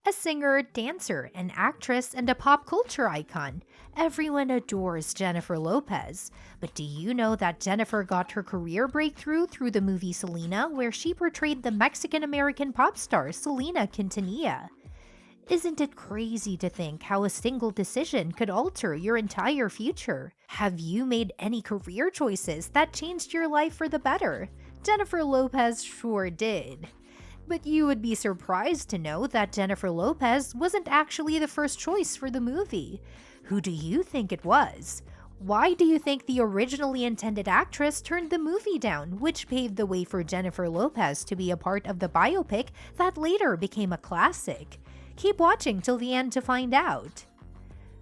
A singer, dancer, an actress, and a pop culture icon, everyone adores Jennifer Lopez. But do you know that Jennifer got her career breakthrough through the movie Selena, where she portrayed the Mexican-American pop star Selena Quintanilla? Isn't it crazy to think how a single decision could alter your entire future? Have you made any career choices that changed your life for the better? Jennifer Lopez sure did. But you would be surprised to know that Jennifer Lopez wasn't actually the first choice for the movie. Who do you think it was? Why do you think the originally intended actress turned the movie down, which paved the way for Jennifer Lopez to be a part of the biopic that later became a classic? Keep watching till the end to find out.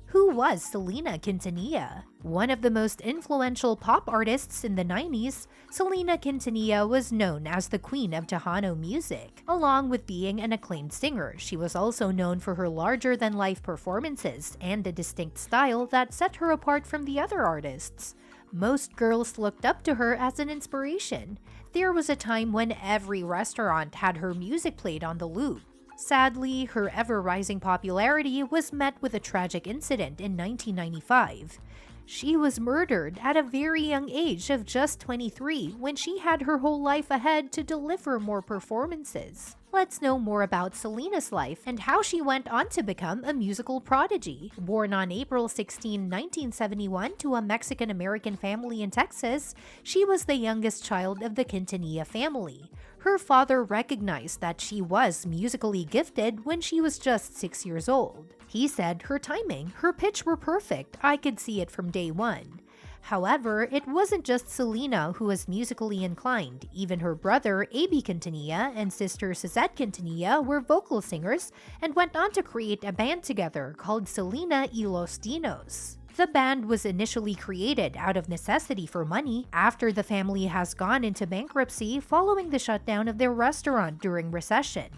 Who was Selena Quintanilla? One of the most influential pop artists in the 90s, Selena Quintanilla was known as the Queen of Tejano music. Along with being an acclaimed singer, she was also known for her larger-than-life performances and a distinct style that set her apart from the other artists. Most girls looked up to her as an inspiration. There was a time when every restaurant had her music played on the loop. Sadly, her ever-rising popularity was met with a tragic incident in 1995. She was murdered at a very young age of just 23 when she had her whole life ahead to deliver more performances. Let's know more about Selena's life and how she went on to become a musical prodigy. Born on April 16, 1971 to a Mexican-American family in Texas, she was the youngest child of the Quintanilla family. Her father recognized that she was musically gifted when she was just 6 years old. He said her timing, her pitch were perfect, I could see it from day one. However, it wasn't just Selena who was musically inclined. Even her brother, A.B. Quintanilla, and sister Suzette Quintanilla were vocal singers and went on to create a band together called Selena y los Dinos. The band was initially created out of necessity for money after the family has gone into bankruptcy following the shutdown of their restaurant during recession.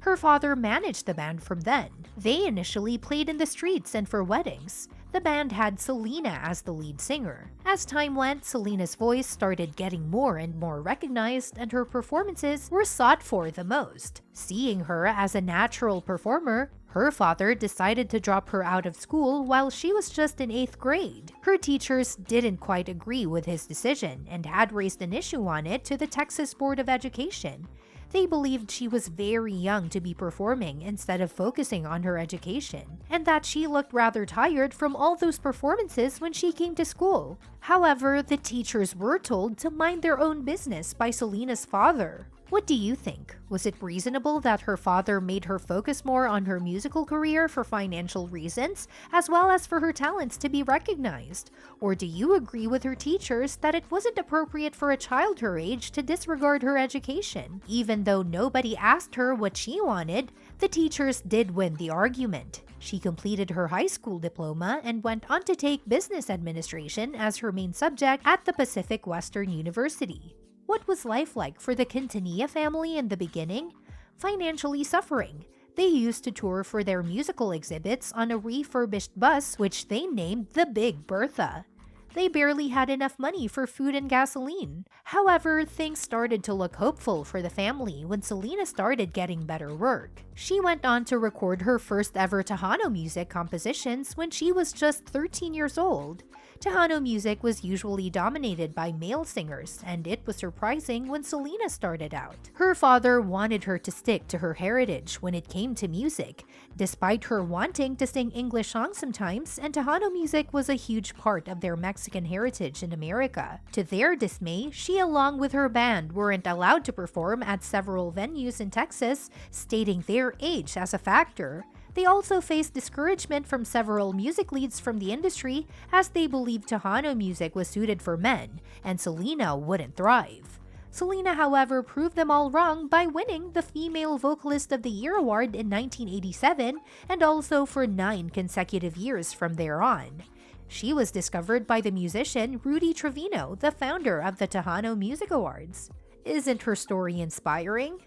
Her father managed the band from then. They initially played in the streets and for weddings. The band had Selena as the lead singer. As time went, Selena's voice started getting more and more recognized, and her performances were sought for the most. Seeing her as a natural performer, her father decided to drop her out of school while she was just in 8th grade. Her teachers didn't quite agree with his decision and had raised an issue on it to the Texas Board of Education. They believed she was very young to be performing instead of focusing on her education, and that she looked rather tired from all those performances when she came to school. However, the teachers were told to mind their own business by Selena's father. What do you think? Was it reasonable that her father made her focus more on her musical career for financial reasons, as well as for her talents to be recognized? Or do you agree with her teachers that it wasn't appropriate for a child her age to disregard her education? Even though nobody asked her what she wanted, the teachers did win the argument. She completed her high school diploma and went on to take business administration as her main subject at the Pacific Western University. What was life like for the Quintanilla family in the beginning? Financially suffering. They used to tour for their musical exhibits on a refurbished bus which they named the Big Bertha. They barely had enough money for food and gasoline. However, things started to look hopeful for the family when Selena started getting better work. She went on to record her first ever Tejano music compositions when she was just 13 years old. Tejano music was usually dominated by male singers, and it was surprising when Selena started out. Her father wanted her to stick to her heritage when it came to music, despite her wanting to sing English songs sometimes, and Tejano music was a huge part of their Mexican heritage in America. To their dismay, she along with her band weren't allowed to perform at several venues in Texas, stating their age as a factor. They also faced discouragement from several music leads from the industry as they believed Tejano music was suited for men, and Selena wouldn't thrive. Selena, however, proved them all wrong by winning the Female Vocalist of the Year award in 1987 and also for 9 consecutive years from there on. She was discovered by the musician Rudy Trevino, the founder of the Tejano Music Awards. Isn't her story inspiring?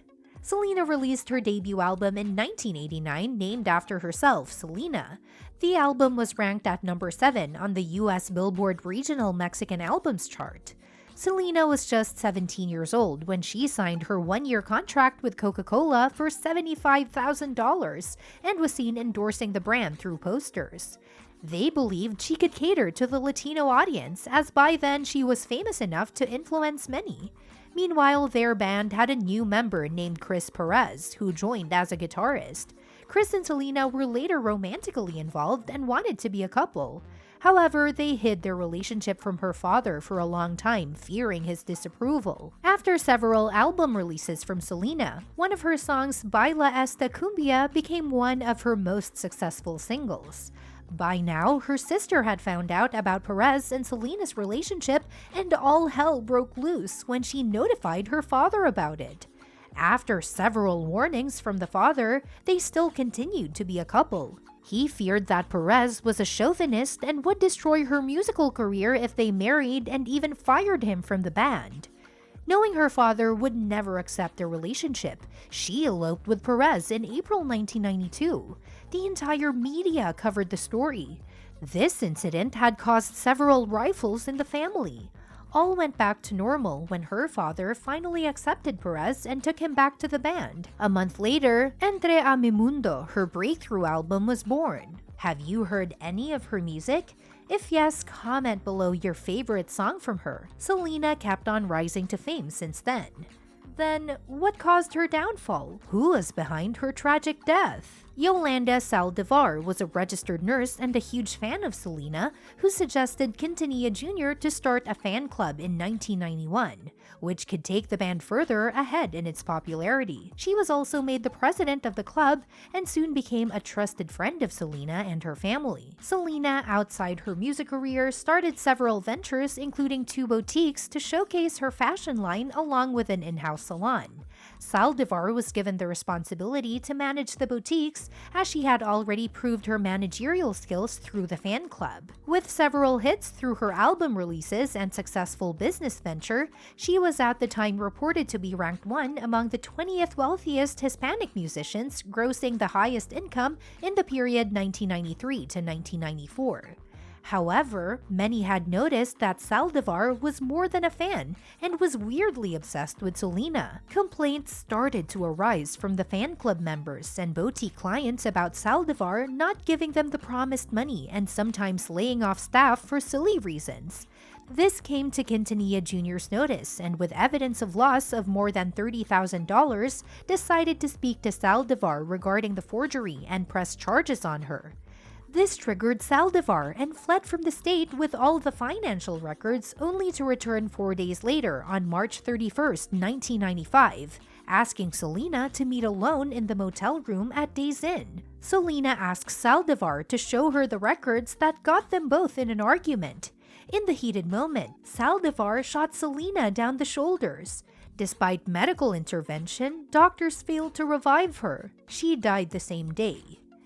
Selena released her debut album in 1989 named after herself, Selena. The album was ranked at number 7 on the US Billboard Regional Mexican Albums chart. Selena was just 17 years old when she signed her one-year contract with Coca-Cola for $75,000 and was seen endorsing the brand through posters. They believed she could cater to the Latino audience, as by then she was famous enough to influence many. Meanwhile, their band had a new member named Chris Perez, who joined as a guitarist. Chris and Selena were later romantically involved and wanted to be a couple. However, they hid their relationship from her father for a long time, fearing his disapproval. After several album releases from Selena, one of her songs, Baila Esta Cumbia, became one of her most successful singles. By now, her sister had found out about Perez and Selena's relationship, and all hell broke loose when she notified her father about it. After several warnings from the father, they still continued to be a couple. He feared that Perez was a chauvinist and would destroy her musical career if they married, and even fired him from the band. Knowing her father would never accept their relationship, she eloped with Perez in April 1992. The entire media covered the story. This incident had caused several rifles in the family. All went back to normal when her father finally accepted Perez and took him back to the band. A month later, Entre a mi Mundo, her breakthrough album, was born. Have you heard any of her music? If yes, comment below your favorite song from her. Selena kept on rising to fame since then. Then, what caused her downfall? Who was behind her tragic death? Yolanda Saldivar was a registered nurse and a huge fan of Selena, who suggested Quintanilla Jr. to start a fan club in 1991, which could take the band further ahead in its popularity. She was also made the president of the club and soon became a trusted friend of Selena and her family. Selena, outside her music career, started several ventures, including 2 boutiques to showcase her fashion line along with an in-house salon. Saldivar was given the responsibility to manage the boutiques, as she had already proved her managerial skills through the fan club. With several hits through her album releases and successful business venture, she was at the time reported to be ranked 1 among the 20th wealthiest Hispanic musicians, grossing the highest income in the period 1993 to 1994. However, many had noticed that Saldivar was more than a fan and was weirdly obsessed with Selena. Complaints started to arise from the fan club members and boutique clients about Saldivar not giving them the promised money and sometimes laying off staff for silly reasons. This came to Quintanilla Jr.'s notice, and with evidence of loss of more than $30,000, decided to speak to Saldivar regarding the forgery and press charges on her. This triggered Saldivar and fled from the state with all the financial records, only to return 4 days later on March 31st, 1995, asking Selena to meet alone in the motel room at Days Inn. Selena asks Saldivar to show her the records that got them both in an argument. In the heated moment, Saldivar shot Selena down the shoulders. Despite medical intervention, doctors failed to revive her. She died the same day.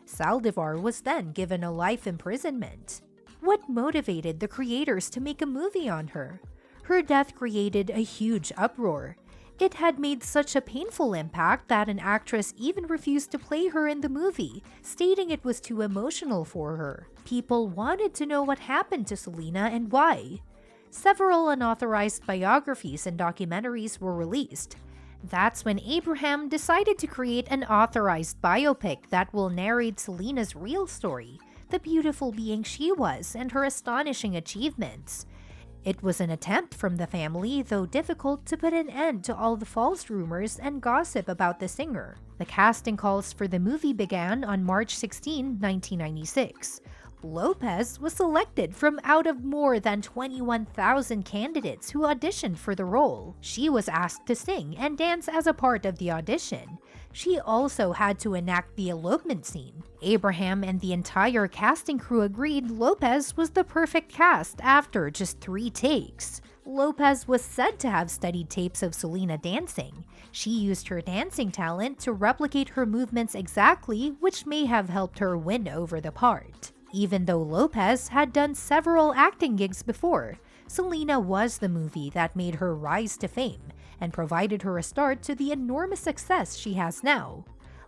Saldivar was then given a life imprisonment. What motivated the creators to make a movie on her? Her death created a huge uproar. It had made such a painful impact that an actress even refused to play her in the movie, stating it was too emotional for her. People wanted to know what happened to Selena and why. Several unauthorized biographies and documentaries were released. That's when Abraham decided to create an authorized biopic that will narrate Selena's real story, the beautiful being she was, and her astonishing achievements. It was an attempt from the family, though difficult, to put an end to all the false rumors and gossip about the singer. The casting calls for the movie began on March 16, 1996. Lopez was selected from out of more than 21,000 candidates who auditioned for the role. She was asked to sing and dance as a part of the audition. She also had to enact the elopement scene. Abraham and the entire casting crew agreed Lopez was the perfect cast after just 3 takes. Lopez was said to have studied tapes of Selena dancing. She used her dancing talent to replicate her movements exactly, which may have helped her win over the part. Even though Lopez had done several acting gigs before, Selena was the movie that made her rise to fame and provided her a start to the enormous success she has now.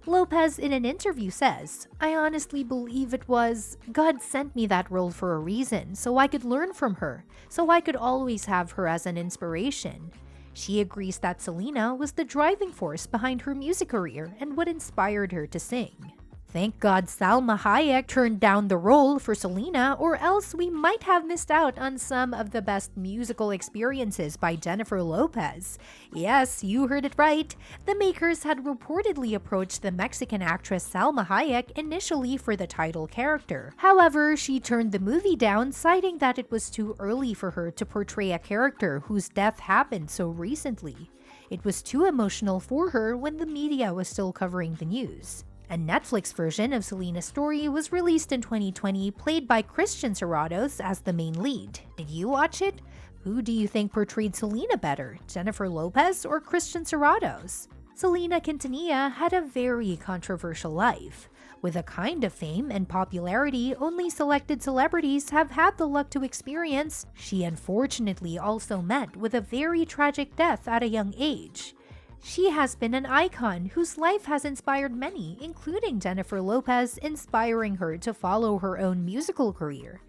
Lopez in an interview says, "I honestly believe it was God sent me that role for a reason, so I could learn from her, so I could always have her as an inspiration." She agrees that Selena was the driving force behind her music career and what inspired her to sing. Thank God Salma Hayek turned down the role for Selena, or else we might have missed out on some of the best musical experiences by Jennifer Lopez. Yes, you heard it right. The makers had reportedly approached the Mexican actress Salma Hayek initially for the title character. However, she turned the movie down, citing that it was too early for her to portray a character whose death happened so recently. It was too emotional for her when the media was still covering the news. A Netflix version of Selena's story was released in 2020, played by Christian Serratos as the main lead. Did you watch it? Who do you think portrayed Selena better, Jennifer Lopez or Christian Serratos? Selena Quintanilla had a very controversial life. With a kind of fame and popularity only selected celebrities have had the luck to experience, she unfortunately also met with a very tragic death at a young age. She has been an icon whose life has inspired many, including Jennifer Lopez, inspiring her to follow her own musical career.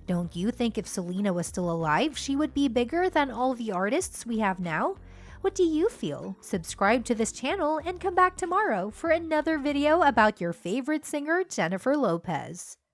Don't you think if Selena was still alive, she would be bigger than all the artists we have now? What do you feel? Subscribe to this channel and come back tomorrow for another video about your favorite singer, Jennifer Lopez.